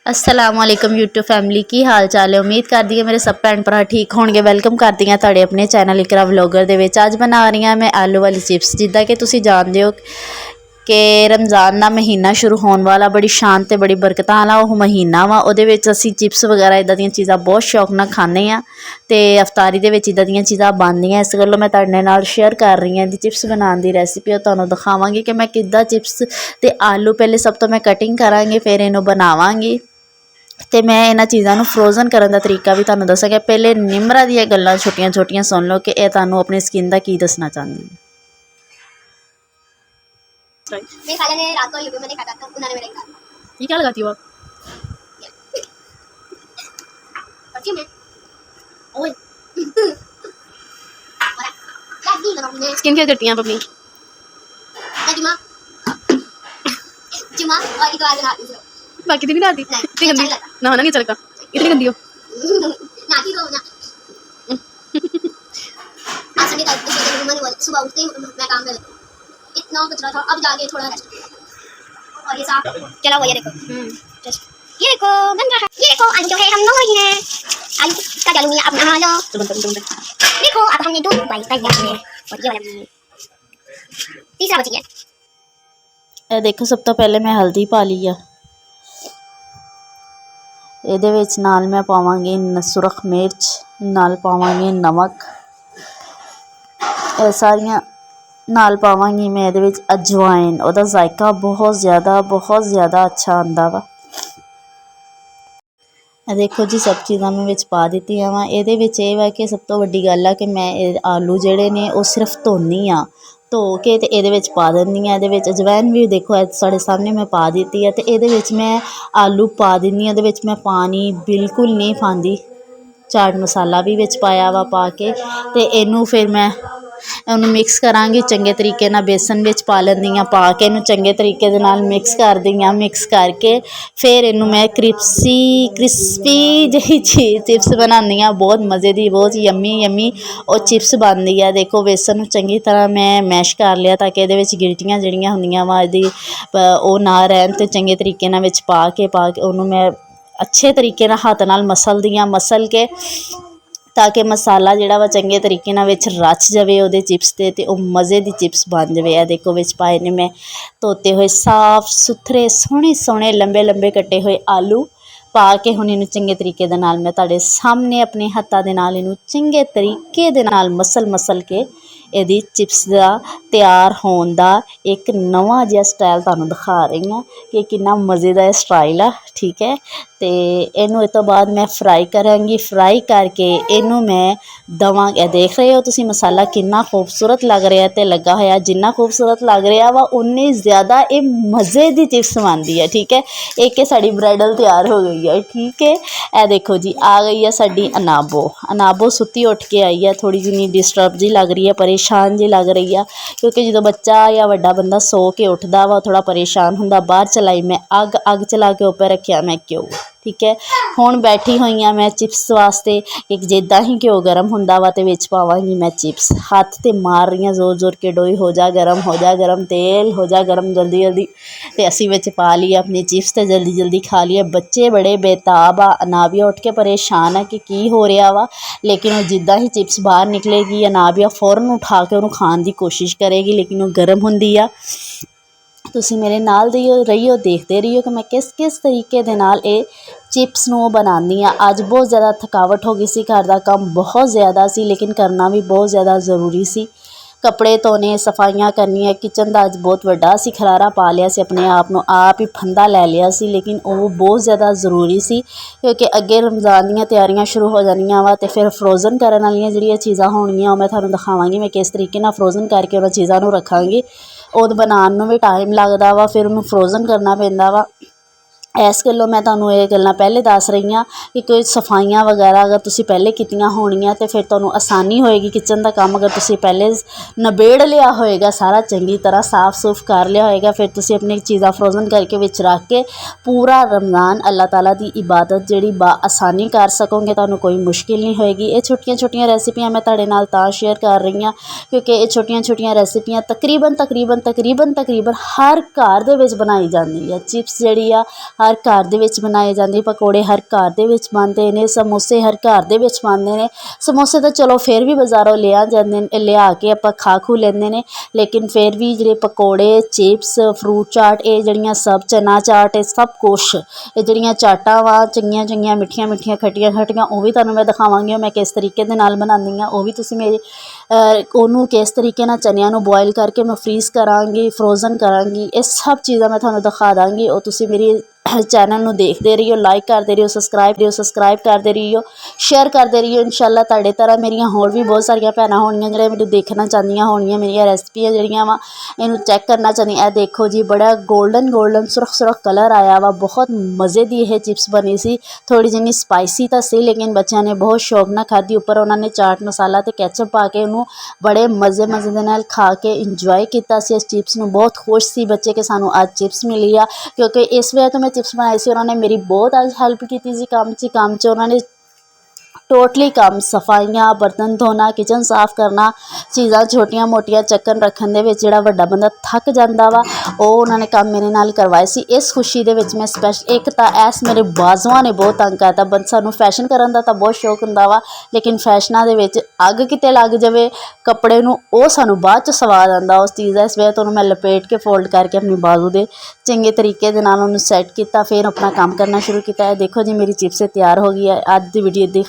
असलामुअलैकुम YouTube family की हाल चाल है। उम्मीद करती है मेरे सब भैन भरा ठीक होंगे। वेलकम करती हैं तुहाडे अपने चैनल इकरा व्लॉगर दे विच। अज बना रही हाँ मैं आलू वाली चिप्स। जिद्दां कि तुसीं जानदे हो कि रमज़ान का महीना शुरू होने वाला, बड़ी शांत ते बड़ी बरकत वाला वो महीना वा। उहदे विच असीं चिप्स वगैरह इदां दीयां चीज़ां बहुत शौक नाल खांदे आ ते अफतारी दे विच इदां दीयां चीज़ां बनदियां। इस गल्लों मैं तुहाडे नाल शेयर कर रही हाँ। चिप्स बनाने की रेसिपी और तुहानूं दिखावांगी कि मैं किद्दां चिप्स ते आलू पहले सब तो मैं कटिंग करांगी, फिर इहनूं बनावांगी ते मैं इन्हां चीज़ां नूं फ्रोजन करन दा तरीका भी तुहानूं दस्सांगी। पहले निमरा दीयां गल्लां छोटियां छोटियां सुन लो कि इह तुहानूं अपनी स्किन दा की दसना चाहंदी है। मेरे खाला ने रात को यूट्यूब में देखा था तो उन्होंने मेरे कहा ये क्या लगाती हो आप? परफ्यूम है ओए क्या दी लगाऊंगी मैं स्किन केयर करती हैं आप अपनी? मैं जुमा और इतवार को नहाती हूँ। बाकी दिन नहीं नहाती? इतनी गंदी नहीं नहाना नहीं अच्छा लगता, इतनी गंदी हो। नहाती तो ना आज संडे था इसलिए मैंने सुबह उठते ही मैं काम कर इतना कचरा था, अब जाके थोड़ा रेस्ट किया और ये साफ चला हुआ। ये देखो ये देखो बन रहा है। ये देखो आज जो है हम लोग ही हैं आज का चालू है। अब नहा लो। देखो अब हमने दो बाई कर दिया है और ये वाला भी तीसरा बच गया। ਇਹ ਦੇਖੋ ਸਭ ਤੋਂ ਪਹਿਲੇ ਮੈਂ ਹਲਦੀ ਪਾ ਲਈ ਆ। ਇਹਦੇ ਵਿੱਚ ਨਾਲ ਮੈਂ ਪਾਵਾਂਗੀ ਸੁਰਖ ਮਿਰਚ, ਨਾਲ ਪਾਵਾਂਗੀ ਨਮਕ। ਇਹ ਸਾਰੀਆਂ ਨਾਲ ਪਾਵਾਂਗੀ ਮੈਂ ਇਹਦੇ ਵਿੱਚ ਅਜਵਾਇਨ। ਉਹਦਾ ਜ਼ਾਇਕਾ ਬਹੁਤ ਜ਼ਿਆਦਾ ਅੱਛਾ ਆਉਂਦਾ ਵਾ। ਇਹ ਦੇਖੋ ਜੀ ਸਭ ਚੀਜ਼ਾਂ ਮੈਂ ਵਿੱਚ ਪਾ ਦਿੱਤੀਆਂ ਵਾ। ਇਹਦੇ ਵਿੱਚ ਇਹ ਵਾ ਕਿ ਸਭ ਤੋਂ ਵੱਡੀ ਗੱਲ ਆ ਕਿ ਮੈਂ ਇਹ ਆਲੂ ਜਿਹੜੇ ਨੇ ਉਹ ਸਿਰਫ ਧੋਨੀ ਆ, ਧੋ ਕੇ ਤੇ ਇਹਦੇ ਵਿੱਚ ਪਾ ਦਿੰਦੀ ਹਾਂ। ਇਹਦੇ ਵਿੱਚ ਅਜਵਾਇਨ ਵੀ ਦੇਖੋ ਸਾਡੇ ਸਾਹਮਣੇ ਮੈਂ ਪਾ ਦਿੱਤੀ ਹੈ ਤੇ ਇਹਦੇ ਵਿੱਚ ਮੈਂ ਆਲੂ ਪਾ ਦਿੰਦੀ ਹਾਂ। ਇਹਦੇ ਵਿੱਚ ਮੈਂ ਪਾਣੀ ਬਿਲਕੁਲ ਨਹੀਂ ਪਾਉਂਦੀ। ਚਾਟ ਮਸਾਲਾ ਵੀ ਵਿੱਚ ਪਾਇਆ ਵਾ ਪਾ ਕੇ ਤੇ ਇਹਨੂੰ ਫਿਰ ਮੈਂ ਉਹਨੂੰ ਮਿਕਸ ਕਰਾਂਗੀ ਚੰਗੇ ਤਰੀਕੇ ਨਾਲ। ਬੇਸਨ ਵਿੱਚ ਪਾ ਲੈਂਦੀ ਹਾਂ, ਪਾ ਕੇ ਇਹਨੂੰ ਚੰਗੇ ਤਰੀਕੇ ਦੇ ਨਾਲ ਮਿਕਸ ਕਰਦੀ ਹਾਂ। ਮਿਕਸ ਕਰਕੇ ਫਿਰ ਇਹਨੂੰ ਮੈਂ ਕ੍ਰਿਸਪੀ ਜਿਹੀ ਚਿਪਸ ਬਣਾਉਂਦੀ ਹਾਂ। ਬਹੁਤ ਮਜ਼ੇ ਦੀ, ਬਹੁਤ ਯੰਮੀ ਉਹ ਚਿਪਸ ਬਣਦੀ ਆ। ਦੇਖੋ ਬੇਸਨ ਨੂੰ ਚੰਗੀ ਤਰ੍ਹਾਂ ਮੈਂ ਮੈਸ਼ ਕਰ ਲਿਆ ਤਾਂ ਕਿ ਇਹਦੇ ਵਿੱਚ ਗਿਲਟੀਆਂ ਜਿਹੜੀਆਂ ਹੁੰਦੀਆਂ ਵਾ ਇਹਦੀ ਉਹ ਨਾ ਰਹਿਣ ਤੇ ਚੰਗੇ ਤਰੀਕੇ ਨਾਲ ਵਿੱਚ ਪਾ ਕੇ ਉਹਨੂੰ ਮੈਂ ਅੱਛੇ ਤਰੀਕੇ ਨਾਲ ਹੱਥ ਨਾਲ ਮਸਲ ਕੇ ਤਾਂ ਕਿ ਮਸਾਲਾ ਜਿਹੜਾ ਵਾ ਚੰਗੇ ਤਰੀਕੇ ਨਾਲ ਵਿੱਚ ਰਚ ਜਾਵੇ ਉਹਦੇ ਚਿਪਸ 'ਤੇ ਅਤੇ ਉਹ ਮਜ਼ੇ ਦੀ ਚਿਪਸ ਬਣ ਜਾਵੇ। ਇਹ ਦੇਖੋ ਵਿੱਚ ਪਾਏ ਨੇ ਮੈਂ ਧੋਤੇ ਹੋਏ ਸਾਫ਼ ਸੁਥਰੇ ਸੋਹਣੇ ਲੰਬੇ ਕੱਟੇ ਹੋਏ ਆਲੂ ਪਾ ਕੇ ਹੁਣ ਇਹਨੂੰ ਚੰਗੇ ਤਰੀਕੇ ਦੇ ਨਾਲ ਮੈਂ ਤੁਹਾਡੇ ਸਾਹਮਣੇ ਆਪਣੇ ਹੱਥਾਂ ਦੇ ਨਾਲ ਇਹਨੂੰ ਚੰਗੇ ਤਰੀਕੇ ਦੇ ਨਾਲ ਮਸਲ ਕੇ ਇਹਦੀ ਚਿਪਸ ਦਾ ਤਿਆਰ ਹੋਣ ਦਾ ਇੱਕ ਨਵਾਂ ਜਿਹਾ ਸਟਾਈਲ ਤੁਹਾਨੂੰ ਦਿਖਾ ਰਹੀ ਹਾਂ ਕਿ ਕਿੰਨਾ ਮਜ਼ੇ ਦਾ ਇਹ ਸਟਾਈਲ ਆ। ਠੀਕ ਹੈ ਅਤੇ ਇਹਨੂੰ ਇਹ ਤੋਂ ਬਾਅਦ ਮੈਂ ਫਰਾਈ ਕਰਾਂਗੀ। ਫਰਾਈ ਕਰਕੇ ਇਹਨੂੰ ਮੈਂ ਦੇਵਾਂਗੀ। ਦੇਖ ਰਹੇ ਹੋ ਤੁਸੀਂ ਮਸਾਲਾ ਕਿੰਨਾ ਖੂਬਸੂਰਤ ਲੱਗ ਰਿਹਾ ਅਤੇ ਲੱਗਾ ਹੋਇਆ। ਜਿੰਨਾ ਖੂਬਸੂਰਤ ਲੱਗ ਰਿਹਾ ਵਾ ਉਨੀ ਜ਼ਿਆਦਾ ਇਹ ਮਜ਼ੇ ਦੀ ਚਿਪਸ ਬਣਦੀ ਹੈ। ਠੀਕ ਹੈ, ਇੱਕ ਸਾਡੀ ਬ੍ਰਾਈਡਲ ਤਿਆਰ ਹੋ ਗਈ ਹੈ। ਠੀਕ ਹੈ, ਇਹ ਦੇਖੋ ਜੀ ਆ ਗਈ ਹੈ ਸਾਡੀ ਅਨਾਬੋ ਸੁੱਤੀ ਉੱਠ ਕੇ ਆਈ ਹੈ। ਥੋੜ੍ਹੀ ਜਿਹੀ ਡਿਸਟਰਬ ਜਿਹੀ ਲੱਗ ਰਹੀ ਹੈ, ਪਰੇਸ਼ਾਨ ਜਿਹੀ ਲੱਗ ਰਹੀ ਆ ਕਿਉਂਕਿ ਜਦੋਂ ਬੱਚਾ ਜਾਂ ਵੱਡਾ ਬੰਦਾ ਸੋ ਕੇ ਉੱਠਦਾ ਵਾ ਥੋੜ੍ਹਾ ਪਰੇਸ਼ਾਨ ਹੁੰਦਾ। ਬਾਹਰ ਚਲਾਈ ਮੈਂ ਅੱਗ ਚਲਾ ਕੇ ਉੱਪਰ ਰੱਖਿਆ ਮੈਂ ਘਿਓ। ਠੀਕ ਹੈ, ਹੁਣ ਬੈਠੀ ਹੋਈ ਹਾਂ ਮੈਂ ਚਿਪਸ ਵਾਸਤੇ। ਇੱਕ ਜਿੱਦਾਂ ਹੀ ਘਿਓ ਗਰਮ ਹੁੰਦਾ ਵਾ ਅਤੇ ਵਿੱਚ ਪਾਵਾਂਗੀ ਮੈਂ ਚਿਪਸ। ਹੱਥ 'ਤੇ ਮਾਰ ਰਹੀ ਹਾਂ ਜ਼ੋਰ ਕੇ ਡੋਈ ਹੋ ਜਾ ਗਰਮ ਤੇਲ ਹੋ ਜਾ ਗਰਮ ਜਲਦੀ ਅਤੇ ਅਸੀਂ ਵਿੱਚ ਪਾ ਲਈ ਆਪਣੀ ਚਿਪਸ ਅਤੇ ਜਲਦੀ ਖਾ ਲਈਏ। ਬੱਚੇ ਬੜੇ ਬੇਤਾਬ ਆ। ਅਨਾਬੀਆ ਉੱਠ ਕੇ ਪਰੇਸ਼ਾਨ ਹੈ ਕਿ ਕੀ ਹੋ ਰਿਹਾ ਵਾ, ਲੇਕਿਨ ਉਹ ਜਿੱਦਾਂ ਹੀ ਚਿਪਸ ਬਾਹਰ ਨਿਕਲੇਗੀ ਅਨਾਬੀਆ ਫ਼ੌਰਨ ਉਠਾ ਕੇ ਉਹਨੂੰ ਖਾਣ ਦੀ ਕੋਸ਼ਿਸ਼ ਕਰੇਗੀ, ਲੇਕਿਨ ਉਹ ਗਰਮ ਹੁੰਦੀ ਆ। ਤੁਸੀਂ ਮੇਰੇ ਨਾਲ ਰਹੀਓ ਦੇਖਦੇ ਰਹੀਓ ਕਿ ਮੈਂ ਕਿਸ ਤਰੀਕੇ ਦੇ ਨਾਲ ਇਹ ਚਿਪਸ ਨੂੰ ਬਣਾਉਂਦੀ ਹਾਂ। ਅੱਜ ਬਹੁਤ ਜ਼ਿਆਦਾ ਥਕਾਵਟ ਹੋ ਗਈ ਸੀ, ਘਰ ਦਾ ਕੰਮ ਬਹੁਤ ਜ਼ਿਆਦਾ ਸੀ, ਲੇਕਿਨ ਕਰਨਾ ਵੀ ਬਹੁਤ ਜ਼ਿਆਦਾ ਜ਼ਰੂਰੀ ਸੀ। ਕੱਪੜੇ ਧੋਣੇ, ਸਫਾਈਆਂ ਕਰਨੀਆਂ, ਕਿਚਨ ਦਾ ਅੱਜ ਬਹੁਤ ਵੱਡਾ ਅਸੀਂ ਖਲਾਰਾ ਪਾ ਲਿਆ ਸੀ। ਆਪਣੇ ਆਪ ਨੂੰ ਆਪ ਹੀ ਫੰਦਾ ਲੈ ਲਿਆ ਸੀ, ਲੇਕਿਨ ਉਹ ਬਹੁਤ ਜ਼ਿਆਦਾ ਜ਼ਰੂਰੀ ਸੀ ਕਿਉਂਕਿ ਅੱਗੇ ਰਮਜ਼ਾਨ ਦੀਆਂ ਤਿਆਰੀਆਂ ਸ਼ੁਰੂ ਹੋ ਜਾਣੀਆਂ ਵਾ ਅਤੇ ਫਿਰ ਫਰੋਜ਼ਨ ਕਰਨ ਵਾਲੀਆਂ ਜਿਹੜੀਆਂ ਚੀਜ਼ਾਂ ਹੋਣਗੀਆਂ ਉਹ ਮੈਂ ਤੁਹਾਨੂੰ ਦਿਖਾਵਾਂਗੀ ਮੈਂ ਕਿਸ ਤਰੀਕੇ ਨਾਲ ਫਰੋਜ਼ਨ ਕਰਕੇ ਉਹਨਾਂ ਚੀਜ਼ਾਂ ਨੂੰ ਰੱਖਾਂਗੀ। ਉਹ ਬਣਾਉਣ ਨੂੰ ਵੀ ਟਾਈਮ ਲੱਗਦਾ ਵਾ, ਫਿਰ ਉਹਨੂੰ ਫਰੋਜ਼ਨ ਕਰਨਾ ਪੈਂਦਾ ਵਾ। ਇਸ ਗੱਲੋਂ ਮੈਂ ਤੁਹਾਨੂੰ ਇਹ ਗੱਲਾਂ ਪਹਿਲੇ ਦੱਸ ਰਹੀ ਹਾਂ ਕਿ ਕੋਈ ਸਫਾਈਆਂ ਵਗੈਰਾ ਅਗਰ ਤੁਸੀਂ ਪਹਿਲੇ ਕੀਤੀਆਂ ਹੋਣੀਆਂ ਤਾਂ ਫਿਰ ਤੁਹਾਨੂੰ ਆਸਾਨੀ ਹੋਏਗੀ। ਕਿਚਨ ਦਾ ਕੰਮ ਅਗਰ ਤੁਸੀਂ ਪਹਿਲੇ ਨਿਬੇੜ ਲਿਆ ਹੋਏਗਾ, ਸਾਰਾ ਚੰਗੀ ਤਰ੍ਹਾਂ ਸਾਫ਼ ਸੂਫ ਕਰ ਲਿਆ ਹੋਏਗਾ, ਫਿਰ ਤੁਸੀਂ ਆਪਣੀ ਚੀਜ਼ਾਂ ਫਰੋਜ਼ਨ ਕਰਕੇ ਵਿੱਚ ਰੱਖ ਕੇ ਪੂਰਾ ਰਮਜ਼ਾਨ ਅੱਲਾਹ ਤਾਲਾ ਦੀ ਇਬਾਦਤ ਜਿਹੜੀ ਆਸਾਨੀ ਕਰ ਸਕੋਗੇ। ਤੁਹਾਨੂੰ ਕੋਈ ਮੁਸ਼ਕਿਲ ਨਹੀਂ ਹੋਏਗੀ। ਇਹ ਛੋਟੀਆਂ ਰੈਸਿਪੀਆਂ ਮੈਂ ਤੁਹਾਡੇ ਨਾਲ ਤਾਂ ਸ਼ੇਅਰ ਕਰ ਰਹੀ ਹਾਂ ਕਿਉਂਕਿ ਇਹ ਛੋਟੀਆਂ ਰੈਸਿਪੀਆਂ ਤਕਰੀਬਨ ਹਰ ਘਰ ਦੇ ਵਿੱਚ ਬਣਾਈ ਜਾਂਦੀ ਹੈ। ਚਿਪਸ ਜਿਹੜੀ ਆ ਹਰ ਘਰ ਦੇ ਵਿੱਚ ਬਣਾਏ ਜਾਂਦੇ, ਪਕੌੜੇ ਹਰ ਘਰ ਦੇ ਵਿੱਚ ਬਣਦੇ ਨੇ, ਸਮੋਸੇ ਹਰ ਘਰ ਦੇ ਵਿੱਚ ਬਣਦੇ ਨੇ। ਸਮੋਸੇ ਤਾਂ ਚਲੋ ਫਿਰ ਵੀ ਬਾਜ਼ਾਰੋਂ ਲਿਆ ਕੇ ਆਪਾਂ ਖਾ ਖੂ ਲੈਂਦੇ ਨੇ, ਲੇਕਿਨ ਫਿਰ ਵੀ ਜਿਹੜੇ ਪਕੌੜੇ, ਚਿਪਸ, ਫਰੂਟ ਚਾਟ, ਇਹ ਜਿਹੜੀਆਂ ਸਭ ਚਨਾ ਚਾਟ, ਇਹ ਸਭ ਕੁਛ, ਇਹ ਜਿਹੜੀਆਂ ਚਾਟਾਂ ਵਾ ਚੰਗੀਆਂ ਚੰਗੀਆਂ, ਮਿੱਠੀਆਂ ਮਿੱਠੀਆਂ, ਖੱਟੀਆਂ ਖੱਟੀਆਂ, ਉਹ ਵੀ ਤੁਹਾਨੂੰ ਮੈਂ ਦਿਖਾਵਾਂਗੀ ਉਹ ਮੈਂ ਕਿਸ ਤਰੀਕੇ ਦੇ ਨਾਲ ਬਣਾਉਂਦੀ ਹਾਂ। ਉਹ ਵੀ ਤੁਸੀਂ ਮੇਰੀ ਉਹਨੂੰ ਕਿਸ ਤਰੀਕੇ ਨਾਲ ਚਨਿਆਂ ਨੂੰ ਬੋਇਲ ਕਰਕੇ ਮੈਂ ਫਰੀਜ਼ ਕਰਾਂਗੀ, ਫਰੋਜ਼ਨ ਕਰਾਂਗੀ, ਇਹ ਸਭ ਚੀਜ਼ਾਂ ਮੈਂ ਤੁਹਾਨੂੰ ਦਿਖਾ ਦਾਂਗੀ। ਉਹ ਤੁਸੀਂ ਮੇਰੀ ਚੈਨਲ ਨੂੰ ਦੇਖਦੇ ਰਹੀਓ, ਲਾਈਕ ਕਰਦੇ ਰਹੀਓ, ਸਬਸਕ੍ਰਾਈਬ ਕਰਦੇ ਰਹੀਓ, ਸ਼ੇਅਰ ਕਰਦੇ ਰਹੀਓ। ਇਨਸ਼ਾਅੱਲਾ ਤੁਹਾਡੇ ਤਰ੍ਹਾਂ ਮੇਰੀਆਂ ਹੋਰ ਵੀ ਬਹੁਤ ਸਾਰੀਆਂ ਭੈਣਾਂ ਹੋਣਗੀਆਂ ਜਿਹੜੀਆਂ ਮੈਨੂੰ ਦੇਖਣਾ ਚਾਹੁੰਦੀਆਂ ਹੋਣਗੀਆਂ, ਮੇਰੀਆਂ ਰੈਸਪੀਆਂ ਜਿਹੜੀਆਂ ਵਾ ਇਹਨੂੰ ਚੈੱਕ ਕਰਨਾ ਚਾਹੁੰਦੀਆਂ। ਇਹ ਦੇਖੋ ਜੀ, ਬੜਾ ਗੋਲਡਨ ਸੁਰਖ ਕਲਰ ਆਇਆ ਵਾ, ਬਹੁਤ ਮਜ਼ੇ ਦੀ ਇਹ ਚਿਪਸ ਬਣੀ ਸੀ। ਥੋੜ੍ਹੀ ਜਿਹੀ ਸਪਾਈਸੀ ਤਾਂ ਸੀ, ਲੇਕਿਨ ਬੱਚਿਆਂ ਨੇ ਬਹੁਤ ਸ਼ੌਕ ਨਾਲ ਖਾਧੀ। ਉੱਪਰ ਉਹਨਾਂ ਨੇ ਚਾਟ ਮਸਾਲਾ ਅਤੇ ਕੈਚਅਪ ਪਾ ਕੇ ਉਹਨੂੰ ਬੜੇ ਮਜ਼ੇ ਦੇ ਨਾਲ ਖਾ ਕੇ ਇੰਜੋਏ ਕੀਤਾ ਸੀ। ਇਸ ਚਿਪਸ ਨੂੰ ਬਹੁਤ ਖੁਸ਼ ਸੀ ਬੱਚੇ ਕਿ ਸਾਨੂੰ ਅੱਜ ਚਿਪਸ ਮਿਲੀ ਆ, ਕਿਉਂਕਿ ਇਸ ਵਜ੍ਹਾ ਤੋਂ ਮੈਂ ਚਿਪਸ ਬਣਾਏ ਸੀ। ਉਹਨਾਂ ਨੇ ਮੇਰੀ ਬਹੁਤ ਅੱਜ ਹੈਲਪ ਕੀਤੀ ਸੀ ਕੰਮ 'ਚ ਉਹਨਾਂ ਨੇ ਟੋਟਲੀ ਕੰਮ, ਸਫਾਈਆਂ, ਬਰਤਨ ਧੋਣਾ, ਕਿਚਨ ਸਾਫ਼ ਕਰਨਾ, ਚੀਜ਼ਾਂ ਛੋਟੀਆਂ ਮੋਟੀਆਂ ਚੱਕਣ ਰੱਖਣ ਦੇ ਵਿੱਚ ਜਿਹੜਾ ਵੱਡਾ ਬੰਦਾ ਥੱਕ ਜਾਂਦਾ ਵਾ, ਉਹ ਉਹਨਾਂ ਨੇ ਕੰਮ ਮੇਰੇ ਨਾਲ ਕਰਵਾਏ ਸੀ। ਇਸ ਖੁਸ਼ੀ ਦੇ ਵਿੱਚ ਮੈਂ ਸਪੈਸ਼ਲ ਇੱਕ ਤਾਂ ਮੇਰੇ ਬਾਜ਼ੂਆਂ ਨੇ ਬਹੁਤ ਤੰਗ ਕਰਤਾ। ਸਾਨੂੰ ਫੈਸ਼ਨ ਕਰਨ ਦਾ ਤਾਂ ਬਹੁਤ ਸ਼ੌਕ ਹੁੰਦਾ ਵਾ, ਲੇਕਿਨ ਫੈਸ਼ਨਾਂ ਦੇ ਵਿੱਚ ਅੱਗ ਕਿਤੇ ਲੱਗ ਜਾਵੇ ਕੱਪੜੇ ਨੂੰ, ਉਹ ਸਾਨੂੰ ਬਾਅਦ 'ਚ ਸਵਾਦ ਆਉਂਦਾ ਉਸ ਚੀਜ਼ ਦਾ। ਇਸ ਵਜ੍ਹਾ ਤੋਂ ਉਹਨੂੰ ਮੈਂ ਲਪੇਟ ਕੇ ਫੋਲਡ ਕਰਕੇ ਆਪਣੀ ਬਾਜ਼ੂ ਦੇ ਚੰਗੇ ਤਰੀਕੇ ਦੇ ਨਾਲ ਉਹਨੂੰ ਸੈੱਟ ਕੀਤਾ, ਫਿਰ ਆਪਣਾ ਕੰਮ ਕਰਨਾ ਸ਼ੁਰੂ ਕੀਤਾ। ਇਹ ਦੇਖੋ ਜੀ, ਮੇਰੀ ਚਿਪਸ ਤਿਆਰ ਹੋ ਗਈ ਹੈ। ਅੱਜ ਦੀ ਵੀਡੀਓ ਦੀ